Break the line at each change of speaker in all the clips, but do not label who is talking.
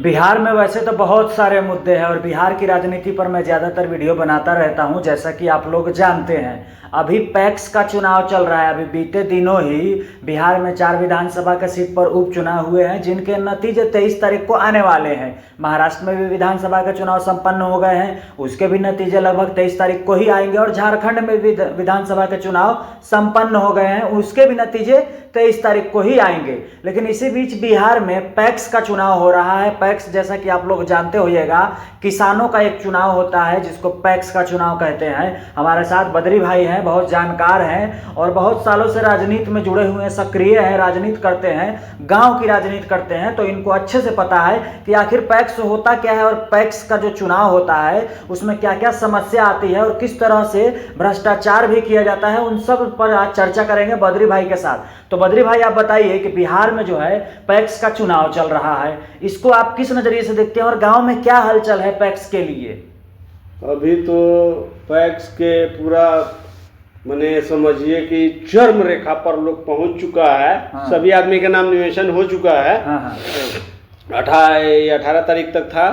बिहार में वैसे तो बहुत सारे मुद्दे हैं और बिहार की राजनीति पर मैं ज़्यादातर वीडियो बनाता रहता हूं, जैसा कि आप लोग जानते हैं। अभी पैक्स का चुनाव चल रहा है। अभी बीते दिनों ही बिहार में 4 विधानसभा के सीट पर उपचुनाव हुए हैं, जिनके नतीजे 23 तारीख को आने वाले हैं। महाराष्ट्र में भी विधानसभा के चुनाव संपन्न हो गए हैं, उसके भी नतीजे लगभग 23 तारीख को ही आएंगे। और झारखंड में भी विधानसभा के चुनाव संपन्न हो गए हैं, उसके भी नतीजे 23 तारीख को ही आएंगे। लेकिन इसी बीच बिहार में पैक्स का चुनाव हो रहा है। पैक्स जैसा कि आप लोग जानते होइएगा, किसानों का एक चुनाव होता है जिसको पैक्स का चुनाव कहते हैं। हमारे साथ बद्री भाई हैं, बहुत जानकार हैं और बहुत सालों से राजनीति में जुड़े हुए हैं, सक्रिय हैं, राजनीति करते हैं, गांव की राजनीति करते हैं, तो इनको अच्छे से पता है कि आखिर पैक्स होता क्या है और पैक्स का जो चुनाव होता है उसमें क्या क्या समस्या आती है और किस तरह से भ्रष्टाचार भी किया जाता है। उन सब पर आज चर्चा करेंगे बद्री भाई के साथ। तो बद्री भाई, आप बताइए कि बिहार में जो है पैक्स का चुनाव चल रहा है, इसको आप किस नजरिए से देखते हैं और गांव में क्या हलचल है पैक्स के लिए?
अभी तो पैक्स के पूरा मने समझिए कि चरम रेखा पर लोग पहुंच चुका है।
हाँ।
सभी आदमी का नाम निवेशन हो चुका है।
हाँ हाँ।
18 तारीख तक था।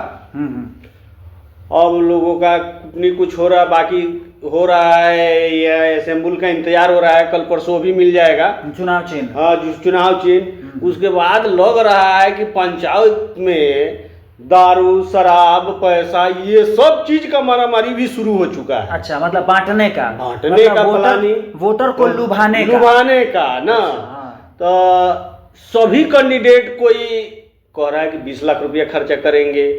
अब लोगों का नहीं कुछ हो रहा, बाकी हो रहा है, या असेंबल का इंतजार हो रहा है, कल परसों भी मिल जाएगा
चुनाव चिन्ह।
हाँ, चुनाव चिन्ह। उसके बाद लग रहा है कि पंचायत में दारू, शराब, पैसा, ये सब चीज का मारामारी भी शुरू हो चुका है।
अच्छा, मतलब बांटने का
मतलब का प्लानिंग,
वोटर को लुभाने
का ना। तो सभी कैंडिडेट कोई कह रहा है कि 20 लाख रुपया खर्चा करेंगे,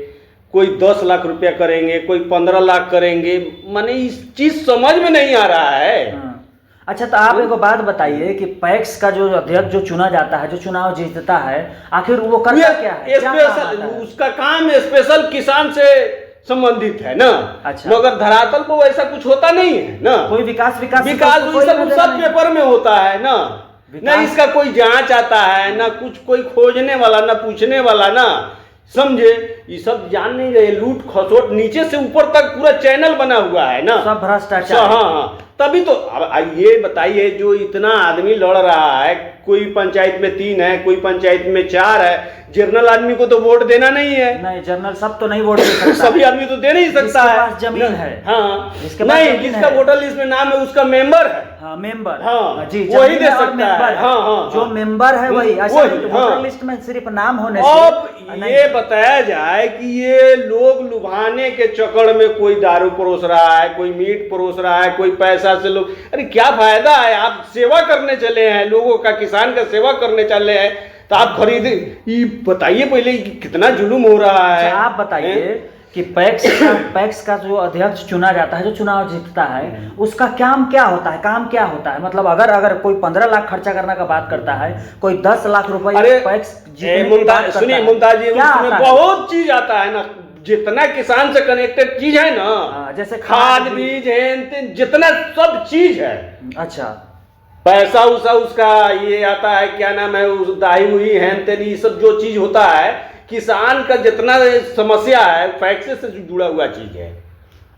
कोई 10 लाख रुपया करेंगे, कोई 15 लाख करेंगे। माने इस चीज समझ में नहीं आ रहा है।
अच्छा, तो आप एक बात बताइए कि पैक्स का जो अध्यक्ष जो चुना जाता है, जो चुनाव जीतता है, आखिर वो करता क्या है?
स्पेशल उसका काम स्पेशल किसान से संबंधित है ना।
अच्छा।
मगर धरातल पर वैसा कुछ होता नहीं है ना।
कोई विकास
सब पेपर में होता है ना। ना इसका कोई जांच आता है, ना कुछ कोई खोजने वाला, ना पूछने वाला, ना समझे। ये सब जान नहीं रहे, लूट खसोट नीचे से ऊपर तक पूरा चैनल बना हुआ है ना,
सब भ्रष्टाचार।
हाँ, तभी तो। अब ये बताइए, जो इतना आदमी लड़ रहा है, कोई पंचायत में 3 है, कोई पंचायत में 4 है, जनरल आदमी को तो वोट देना नहीं है।
नहीं, जनरल सब तो नहीं वोट दे सकता।
सभी आदमी तो दे नहीं सकता है।
पास जमीन है।
हाँ, नहीं, जिसका वोटर लिस्ट में नाम है उसका मेंबर है।
हाँ, मेंबर।
हाँ
जी,
वही दे सकता है। हाँ हाँ,
जो मेंबर है वही। वोटर लिस्ट में सिर्फ नाम होने से।
अब ये बताया जाए कि ये लोग लुभाने के चक्कर में कोई दारू परोस रहा है, कोई मीट परोस रहा है, कोई पैसा से लोग, अरे क्या फायदा है? आप सेवा करने चले हैं, लोगों का, किसान का सेवा करने चले हैं, तो आप खरीदे। ये बताइए पहले कितना जुलूम हो रहा है।
आप बताइए कि पैक्स का जो अध्यक्ष चुना जाता है, जो चुनाव जीतता है, उसका काम क्या होता है? काम क्या होता है? मतलब अगर कोई 15 लाख खर्चा करने का बात करता है, कोई 10 लाख रुपए पैक्स
सुनिए मुमताज जी, उसमें बहुत चीज आता है ना। जितना किसान से कनेक्टेड चीज है ना,
जैसे
खाद बीज है, जितना सब चीज है।
अच्छा,
पैसा उसा उसका ये आता है, क्या नाम है, उस दाई हुई है, ये सब जो चीज होता है, किसान का जितना समस्या है पैक्स से जुड़ा हुआ चीज है।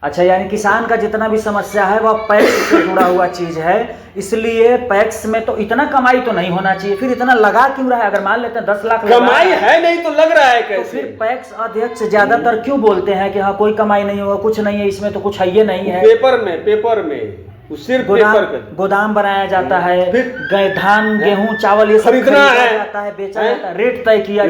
अच्छा, यानी किसान का जितना भी समस्या है वह पैक्स से जुड़ा हुआ चीज है, इसलिए पैक्स में तो इतना कमाई तो नहीं होना चाहिए। फिर इतना लगा क्यों रहा है? अगर मान लेते हैं 10 लाख
कमाई है नहीं तो लग रहा है कैसे?
तो फिर पैक्स अध्यक्ष ज्यादातर क्यों बोलते हैं कि हाँ कोई कमाई नहीं होगा, कुछ नहीं है इसमें, तो कुछ है ये नहीं है।
पेपर में सिर्फ
गोदाम बनाया जाता है, धान, गेहूं, चावल ये सब
खरीदना
जाता है, बेचा जाता है, रेट तय किया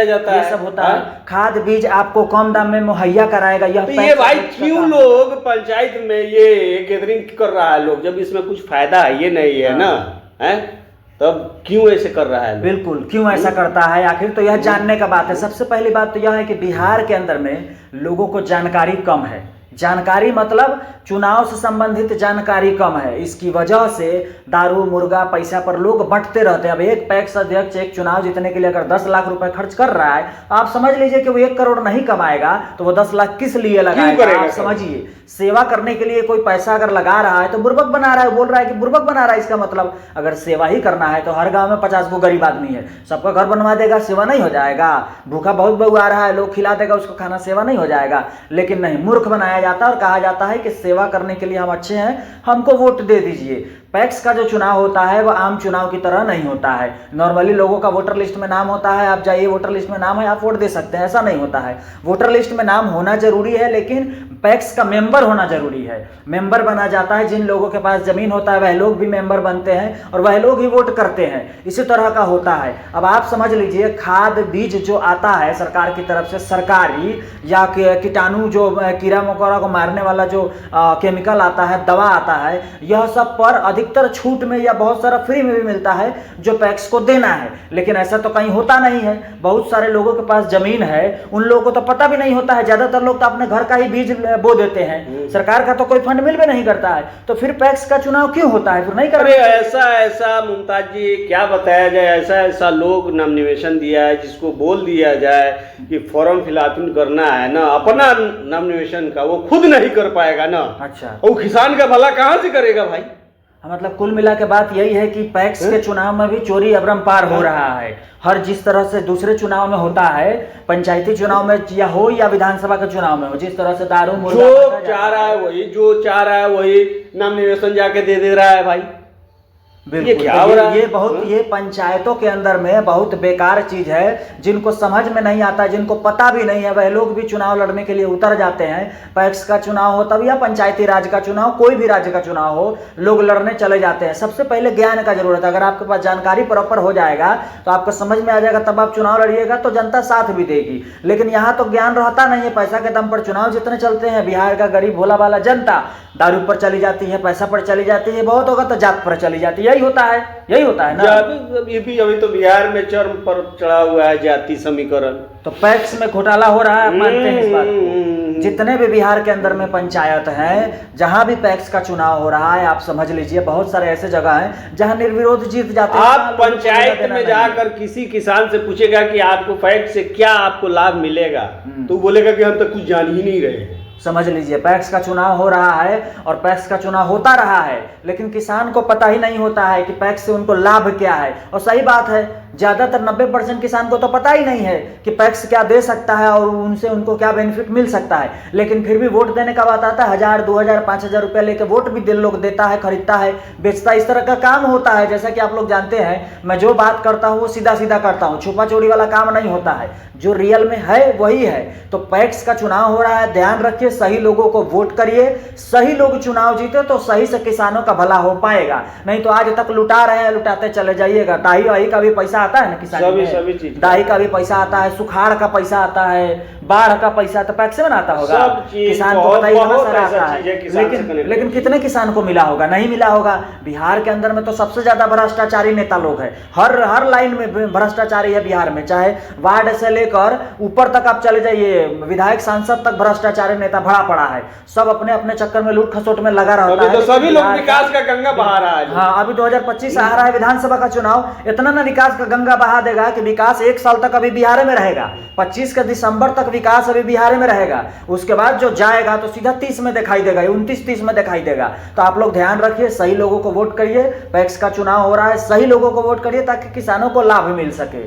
जाता है, ये सब होता है। खाद बीज आपको कम दाम में मुहैया कराएगा।
ये भाई क्यों लोग पंचायत में ये गैदरिंग कर रहा है लोग, जब इसमें कुछ फायदा है ये नहीं है ना, है तब क्यों ऐसे कर रहा है?
बिल्कुल, क्यों ऐसा करता है आखिर? तो यह जानने का बात है। सबसे पहली बात तो यह है कि बिहार के अंदर में लोगों को जानकारी कम है। जानकारी मतलब चुनाव से संबंधित जानकारी कम है, इसकी वजह से दारू, मुर्गा, पैसा पर लोग बंटते रहते हैं। अब एक पैक्स अध्यक्ष एक चुनाव जीतने के लिए अगर 10 लाख रुपए खर्च कर रहा है, तो आप समझ लीजिए कि वो 1 करोड़ नहीं कमाएगा, तो वो 10 लाख किस लिए लगाएगा? आप समझिए, सेवा करने के लिए कोई पैसा अगर लगा रहा है तो बुर्बक बना रहा है, बोल रहा है कि बुर्बक बना रहा है। इसका मतलब अगर सेवा ही करना है तो हर गांव में 50 गो गरीब आदमी है, सबका घर बनवा देगा, सेवा नहीं हो जाएगा। भूखा बहुत बहू आ रहा है, लोग खिला देगा उसको खाना, सेवा नहीं हो जाएगा। लेकिन नहीं, मूर्ख बनाया जाता है और कहा जाता है कि सेवा करने के लिए हम अच्छे हैं, हमको वोट दे दीजिए। पैक्स का जो चुनाव होता है वो आम चुनाव की तरह नहीं होता है। नॉर्मली लोगों का वोटर लिस्ट में नाम होता है, आप जाइए वोटर लिस्ट में नाम है आप वोट दे सकते हैं, ऐसा नहीं होता है। वोटर लिस्ट में नाम होना जरूरी है, लेकिन पैक्स का मेंबर होना जरूरी है। मेंबर बना जाता है, जिन लोगों के पास जमीन होता है वह लोग भी मेंबर बनते हैं और वह लोग ही वोट करते हैं। इसी तरह का होता है। अब आप समझ लीजिए, खाद बीज जो आता है सरकार की तरफ से, सरकारी या कीटाणु जो कीड़ा मकोड़ा को मारने वाला जो केमिकल आता है, दवा आता है, यह सब पर अधिकतर छूट में या बहुत सारा फ्री में भी मिलता है जो पैक्स को देना है। लेकिन ऐसा तो कहीं होता नहीं है। बहुत सारे लोगों के पास जमीन है, उन लोगों को तो पता भी नहीं होता है। ज्यादातर लोग तो अपने घर का ही बीज बो देते हैं, सरकार का तो कोई फंड मिल भी नहीं करता है। तो फिर पैक्स का चुनाव क्यों होता है? फिर नहीं कर
अरे ऐसा मुमताज जी क्या बताया जाए, ऐसा लोग नाम निवेशन दिया है, जिसको बोल दिया जाए कि फॉर्म फिलअप करना है ना अपना नाम निवेशन का, वो खुद नहीं कर पाएगा ना।
अच्छा,
वो किसान का भला कहाँ से करेगा भाई?
मतलब कुल मिला के बात यही है कि पैक्स के चुनाव में भी चोरी अपरंपार हो रहा है। हर जिस तरह से दूसरे चुनाव में होता है, पंचायती चुनाव में या हो या विधानसभा के चुनाव में हो, जिस तरह से दारू मुर्गा
जो चाह रहा है वही नाम निवेशन जाके दे रहा है भाई।
बिल्कुल,
ये क्या हो रहा है?
ये पंचायतों के अंदर में बहुत बेकार चीज है। जिनको समझ में नहीं आता, जिनको पता भी नहीं है, वह लोग भी चुनाव लड़ने के लिए उतर जाते हैं। पैक्स का चुनाव हो तब या पंचायती राज का चुनाव, कोई भी राज्य का चुनाव हो, लोग लड़ने चले जाते हैं। सबसे पहले ज्ञान का जरूरत है। अगर आपके पास जानकारी प्रॉपर हो जाएगा तो आपको समझ में आ जाएगा, तब आप चुनाव लड़िएगा तो जनता साथ भी देगी। लेकिन यहाँ तो ज्ञान रहता नहीं है, पैसा के दम पर चुनाव जितने चलते हैं। बिहार का गरीब भोला वाला जनता दारू पर चली जाती है, पैसा पर चली जाती है, बहुत होगा तो जात पर चली जाती है। यही होता है ना।
अभी तो बिहार में चरम पर चढ़ा हुआ है जाति समीकरण।
तो पैक्स में घोटाला हो रहा है, आप मानते हैं इस बात को? जितने भी बिहार के अंदर में पंचायत हैं, जहां भी पैक्स का चुनाव हो रहा है, आप समझ लीजिए बहुत सारे ऐसे जगह हैं जहां निर्विरोध जीत जाते हैं।
आप पंचायत में जाकर किसी किसान से पूछेगा कि आपको पैक्स से क्या आपको लाभ मिलेगा, तो बोलेगा कि हम तो कुछ जान ही नहीं रहे।
समझ लीजिए, पैक्स का चुनाव हो रहा है और पैक्स का चुनाव होता रहा है, लेकिन किसान को पता ही नहीं होता है कि पैक्स से उनको लाभ क्या है। और सही बात है, ज्यादातर 90% किसान को तो पता ही नहीं है कि पैक्स क्या दे सकता है और उनसे उनको क्या बेनिफिट मिल सकता है। लेकिन फिर भी वोट देने का बात आता है, 1000, 2000, 5000 रुपया लेकर वोट भी दिल लोग देता है, खरीदता है, बेचता है। इस तरह का काम होता है। जैसा कि आप लोग जानते हैं, मैं जो बात करता हूँ वो सीधा सीधा करता हूँ, छुपा चोरी वाला काम नहीं होता है। जो रियल में है वही है। तो पैक्स का चुनाव हो रहा है, ध्यान रखिए, सही लोगों को वोट करिए। सही लोग चुनाव जीते तो सही से किसानों का भला हो पाएगा। नहीं तो आज तक लुटा रहे हैं, लुटाते चले जाइएगा। दाही वाही का भी पैसा आता है ना किसान, दाही का भी पैसा आता है, सुखाड़ का पैसा आता है, बाढ़ का पैसा तो पैक्स में आता होगा। किसान को बताइए कहां से आता है। लेकिन कितने किसान को मिला होगा? नहीं मिला होगा। बिहार के अंदर में तो सबसे ज्यादा भ्रष्टाचारी नेता लोग हैं। हर लाइन में भ्रष्टाचारी है बिहार में, चाहे वार्ड से लेकर ऊपर तक आप चले जाइए, विधायक सांसद तक भ्रष्टाचारी नेता भरा पड़ा है। सब अपने अपने चक्कर में लूट खसोट में लगा रहता है।
तो सभी लोग विकास का गंगा बहा रहा है।
हाँ, अभी 2025 आ रहा है विधानसभा का चुनाव, इतना ना विकास का गंगा बहा देगा कि विकास 1 साल तक अभी बिहार में रहेगा। 25 के दिसंबर तक विकास अभी बिहार में रहेगा। उसके बाद जो जाएगा तो सीधा 30 में दिखाई देगा, 29-30 में दिखाई देगा। तो आप लोग ध्यान रखिए, सही लोगों को वोट करिए। पैक्स का चुनाव हो रहा है, सही लोगों को वोट करिए ताकि किसानों को लाभ मिल सके।